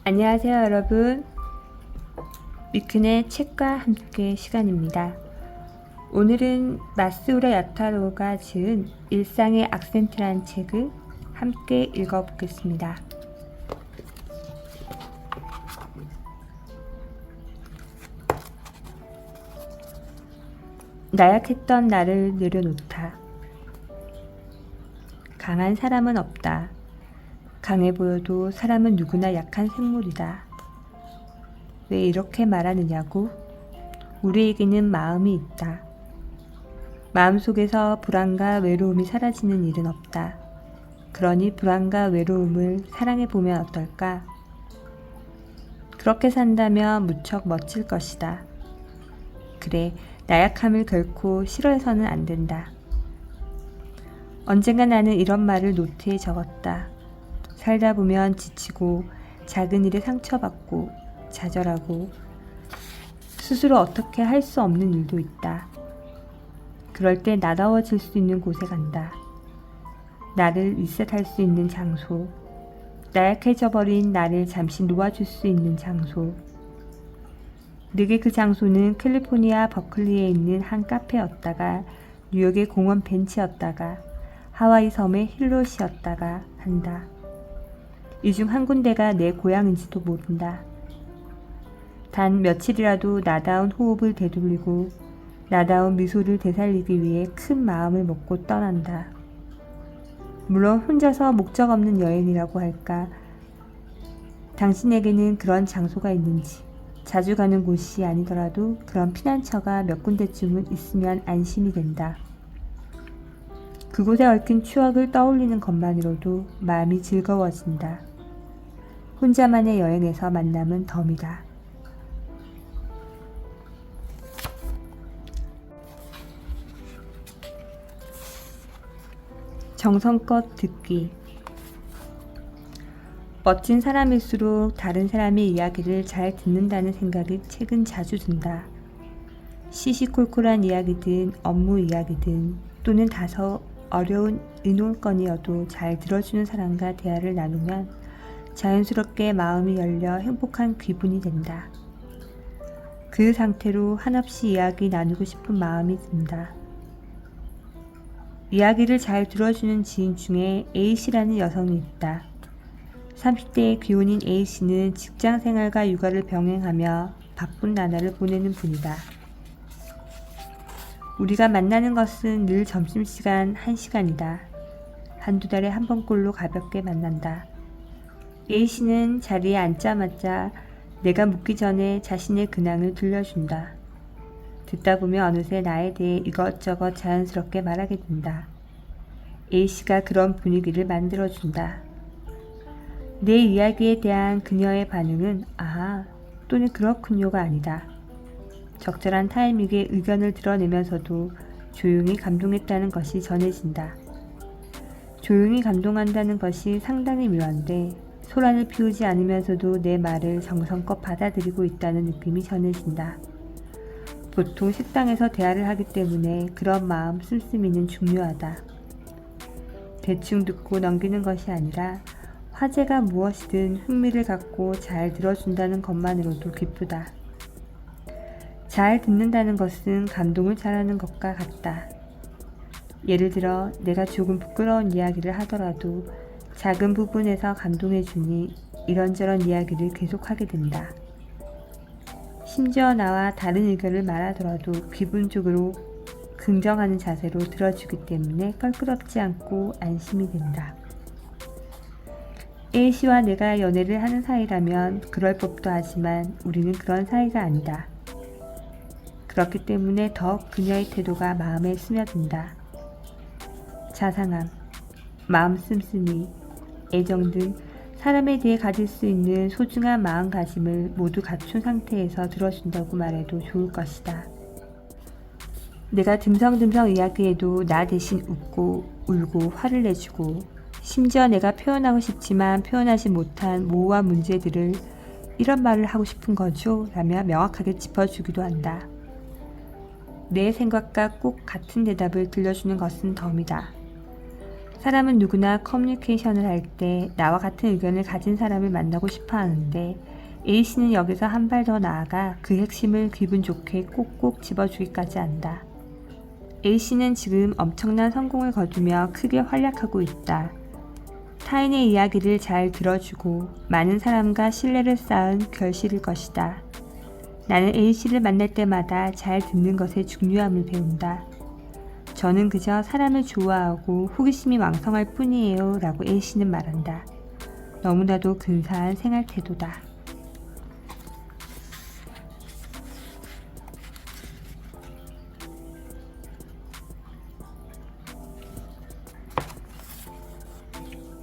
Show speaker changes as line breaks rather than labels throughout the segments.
안녕하세요 여러분. 미큰의 책과 함께 시간입니다. 오늘은 마스우라 야타로가 지은 일상의 악센트란 책을 함께 읽어보겠습니다. 나약했던 나를 내려놓다. 강한 사람은 없다. 강해 보여도 사람은 누구나 약한 생물이다. 왜 이렇게 말하느냐고? 우리에게는 마음이 있다. 마음속에서 불안과 외로움이 사라지는 일은 없다. 그러니 불안과 외로움을 사랑해보면 어떨까? 그렇게 산다면 무척 멋질 것이다. 그래, 나약함을 결코 싫어해서는 안 된다. 언젠가 나는 이런 말을 노트에 적었다. 살다 보면 지치고 작은 일에 상처받고 좌절하고 스스로 어떻게 할 수 없는 일도 있다. 그럴 때 나다워질 수 있는 곳에 간다. 나를 리셋할 수 있는 장소, 나약해져 버린 나를 잠시 놓아줄 수 있는 장소. 내게 그 장소는 캘리포니아 버클리에 있는 한 카페였다가 뉴욕의 공원 벤치였다가 하와이 섬의 힐롯이었다가 한다. 이 중 한 군데가 내 고향인지도 모른다. 단 며칠이라도 나다운 호흡을 되돌리고 나다운 미소를 되살리기 위해 큰 마음을 먹고 떠난다. 물론 혼자서 목적 없는 여행이라고 할까? 당신에게는 그런 장소가 있는지, 자주 가는 곳이 아니더라도 그런 피난처가 몇 군데쯤은 있으면 안심이 된다. 그곳에 얽힌 추억을 떠올리는 것만으로도 마음이 즐거워진다. 혼자만의 여행에서 만남은 덤이다. 정성껏 듣기. 멋진 사람일수록 다른 사람의 이야기를 잘 듣는다는 생각이 최근 자주 든다. 시시콜콜한 이야기든 업무 이야기든 또는 다소 어려운 의논건이어도 잘 들어주는 사람과 대화를 나누면 자연스럽게 마음이 열려 행복한 기분이 된다. 그 상태로 한없이 이야기 나누고 싶은 마음이 든다. 이야기를 잘 들어주는 지인 중에 A씨라는 여성이 있다. 30대의 귀혼인 A씨는 직장생활과 육아를 병행하며 바쁜 나날을 보내는 분이다. 우리가 만나는 것은 늘 점심시간 1시간이다. 한두 달에 한 번꼴로 가볍게 만난다. A씨는 자리에 앉자마자 내가 묻기 전에 자신의 근황을 들려준다. 듣다 보면 어느새 나에 대해 이것저것 자연스럽게 말하게 된다. A씨가 그런 분위기를 만들어준다. 내 이야기에 대한 그녀의 반응은 아, 또는 그렇군요가 아니다. 적절한 타이밍에 의견을 드러내면서도 조용히 감동했다는 것이 전해진다. 조용히 감동한다는 것이 상당히 묘한데 소란을 피우지 않으면서도 내 말을 정성껏 받아들이고 있다는 느낌이 전해진다. 보통 식당에서 대화를 하기 때문에 그런 마음 씀씀이는 중요하다. 대충 듣고 넘기는 것이 아니라 화제가 무엇이든 흥미를 갖고 잘 들어준다는 것만으로도 기쁘다. 잘 듣는다는 것은 감동을 잘하는 것과 같다. 예를 들어 내가 조금 부끄러운 이야기를 하더라도 작은 부분에서 감동해주니 이런저런 이야기를 계속하게 된다. 심지어 나와 다른 의견을 말하더라도 기본적으로 긍정하는 자세로 들어주기 때문에 껄끄럽지 않고 안심이 된다. A씨와 내가 연애를 하는 사이라면 그럴 법도 하지만 우리는 그런 사이가 아니다. 그렇기 때문에 더욱 그녀의 태도가 마음에 스며든다. 자상함, 마음 씀씀이, 애정 등 사람에 대해 가질 수 있는 소중한 마음가짐을 모두 갖춘 상태에서 들어준다고 말해도 좋을 것이다. 내가 듬성듬성 이야기해도 나 대신 웃고 울고 화를 내주고 심지어 내가 표현하고 싶지만 표현하지 못한 모호한 문제들을 이런 말을 하고 싶은 거죠? 라며 명확하게 짚어주기도 한다. 내 생각과 꼭 같은 대답을 들려주는 것은 덤이다. 사람은 누구나 커뮤니케이션을 할 때 나와 같은 의견을 가진 사람을 만나고 싶어 하는데 A씨는 여기서 한 발 더 나아가 그 핵심을 기분 좋게 꼭꼭 집어주기까지 한다. A씨는 지금 엄청난 성공을 거두며 크게 활약하고 있다. 타인의 이야기를 잘 들어주고 많은 사람과 신뢰를 쌓은 결실일 것이다. 나는 A씨를 만날 때마다 잘 듣는 것의 중요함을 배운다. 저는 그저 사람을 좋아하고 호기심이 왕성할 뿐이에요 라고 A씨는 말한다. 너무나도 근사한 생활 태도다.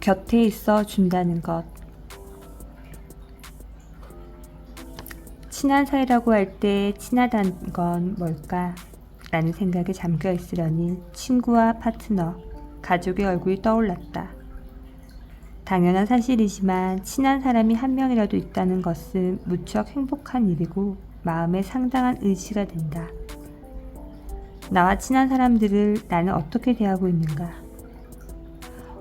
곁에 있어 준다는 것. 친한 사이라고 할 때 친하다는 건 뭘까? 라는 생각에 잠겨 있으려니 친구와 파트너, 가족의 얼굴이 떠올랐다. 당연한 사실이지만 친한 사람이 한 명이라도 있다는 것은 무척 행복한 일이고 마음에 상당한 의지가 된다. 나와 친한 사람들을 나는 어떻게 대하고 있는가?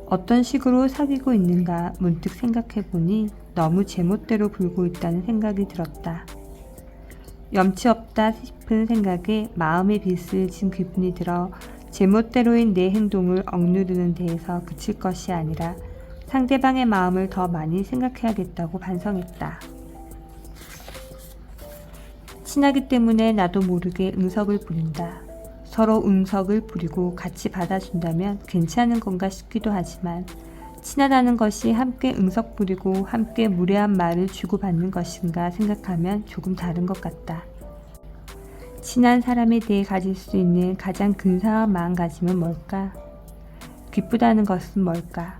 어떤 식으로 사귀고 있는가 문득 생각해보니 너무 제멋대로 굴고 있다는 생각이 들었다. 염치 없다 싶은 생각에 마음의 빗을 진 기분이 들어 제멋대로인 내 행동을 억누르는 데에서 그칠 것이 아니라 상대방의 마음을 더 많이 생각해야겠다고 반성했다. 친하기 때문에 나도 모르게 응석을 부린다. 서로 응석을 부리고 같이 받아준다면 괜찮은 건가 싶기도 하지만 친하다는 것이 함께 응석 부리고 함께 무례한 말을 주고받는 것인가 생각하면 조금 다른 것 같다. 친한 사람에 대해 가질 수 있는 가장 근사한 마음가짐은 뭘까? 기쁘다는 것은 뭘까?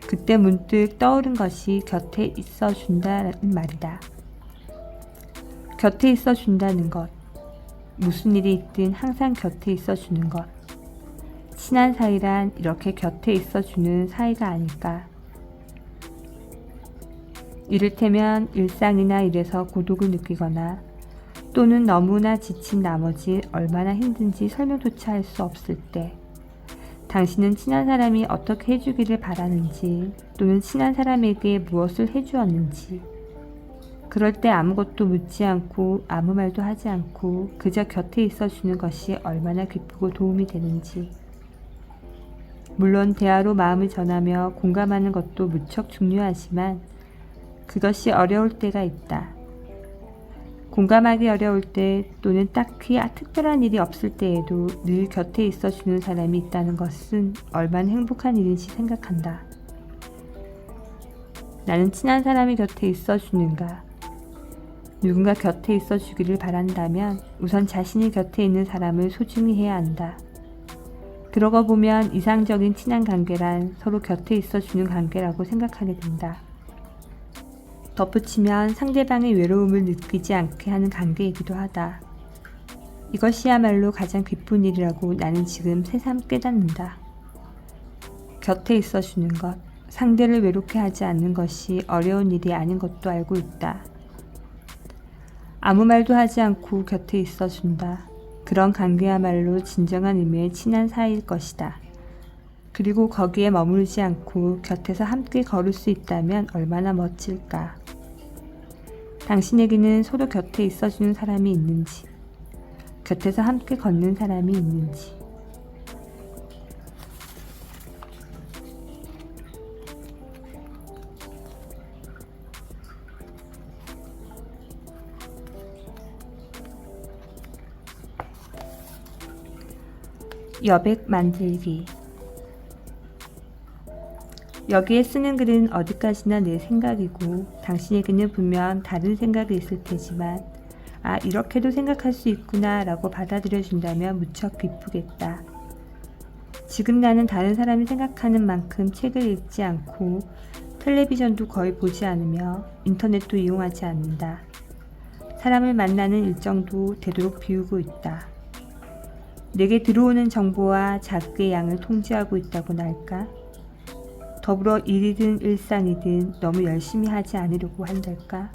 그때 문득 떠오른 것이 곁에 있어 준다는 말이다. 곁에 있어 준다는 것. 무슨 일이 있든 항상 곁에 있어주는 것. 친한 사이란 이렇게 곁에 있어주는 사이가 아닐까. 이를테면 일상이나 일에서 고독을 느끼거나 또는 너무나 지친 나머지 얼마나 힘든지 설명조차 할 수 없을 때 당신은 친한 사람이 어떻게 해주기를 바라는지 또는 친한 사람에게 무엇을 해주었는지 그럴 때 아무것도 묻지 않고 아무 말도 하지 않고 그저 곁에 있어주는 것이 얼마나 기쁘고 도움이 되는지. 물론 대화로 마음을 전하며 공감하는 것도 무척 중요하지만 그것이 어려울 때가 있다. 공감하기 어려울 때 또는 딱히 특별한 일이 없을 때에도 늘 곁에 있어주는 사람이 있다는 것은 얼마나 행복한 일인지 생각한다. 나는 친한 사람이 곁에 있어주는가? 누군가 곁에 있어 주기를 바란다면 우선 자신이 곁에 있는 사람을 소중히 해야 한다. 그러고 보면 이상적인 친한 관계란 서로 곁에 있어 주는 관계라고 생각하게 된다. 덧붙이면 상대방의 외로움을 느끼지 않게 하는 관계이기도 하다. 이것이야말로 가장 기쁜 일이라고 나는 지금 새삼 깨닫는다. 곁에 있어 주는 것, 상대를 외롭게 하지 않는 것이 어려운 일이 아닌 것도 알고 있다. 아무 말도 하지 않고 곁에 있어준다. 그런 관계야말로 진정한 의미의 친한 사이일 것이다. 그리고 거기에 머무르지 않고 곁에서 함께 걸을 수 있다면 얼마나 멋질까. 당신에게는 서로 곁에 있어주는 사람이 있는지, 곁에서 함께 걷는 사람이 있는지. 여백 만들기. 여기에 쓰는 글은 어디까지나 내 생각이고 당신에게는 분명 다른 생각이 있을 테지만 이렇게도 생각할 수 있구나 라고 받아들여준다면 무척 기쁘겠다. 지금 나는 다른 사람이 생각하는 만큼 책을 읽지 않고 텔레비전도 거의 보지 않으며 인터넷도 이용하지 않는다. 사람을 만나는 일정도 되도록 비우고 있다. 내게 들어오는 정보와 자극의 양을 통제하고 있다고나 할까? 더불어 일이든 일상이든 너무 열심히 하지 않으려고 한달까?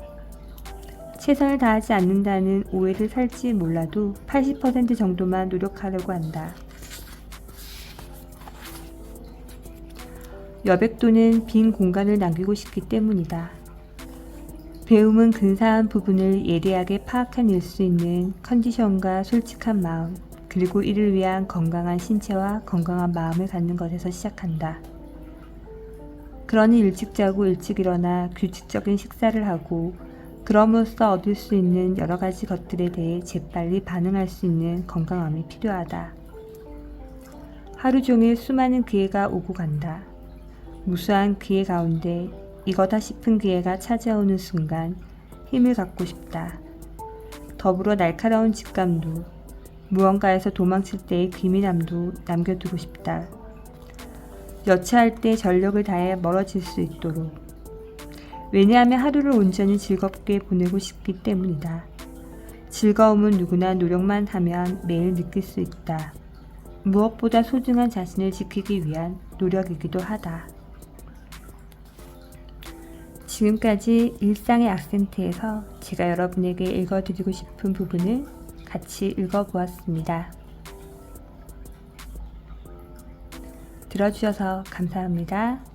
최선을 다하지 않는다는 오해를 살지 몰라도 80% 정도만 노력하려고 한다. 여백 또는 빈 공간을 남기고 싶기 때문이다. 배움은 근사한 부분을 예리하게 파악한 일 수 있는 컨디션과 솔직한 마음, 그리고 이를 위한 건강한 신체와 건강한 마음을 갖는 것에서 시작한다. 그러니 일찍 자고 일찍 일어나 규칙적인 식사를 하고 그럼으로써 얻을 수 있는 여러 가지 것들에 대해 재빨리 반응할 수 있는 건강함이 필요하다. 하루 종일 수많은 기회가 오고 간다. 무수한 기회 가운데 이거다 싶은 기회가 찾아오는 순간 힘을 갖고 싶다. 더불어 날카로운 직감도, 무언가에서 도망칠 때의 기민함도 남겨두고 싶다. 여차할 때 전력을 다해 멀어질 수 있도록. 왜냐하면 하루를 온전히 즐겁게 보내고 싶기 때문이다. 즐거움은 누구나 노력만 하면 매일 느낄 수 있다. 무엇보다 소중한 자신을 지키기 위한 노력이기도 하다. 지금까지 일상의 악센트에서 제가 여러분에게 읽어드리고 싶은 부분을 같이 읽어보았습니다. 들어주셔서 감사합니다.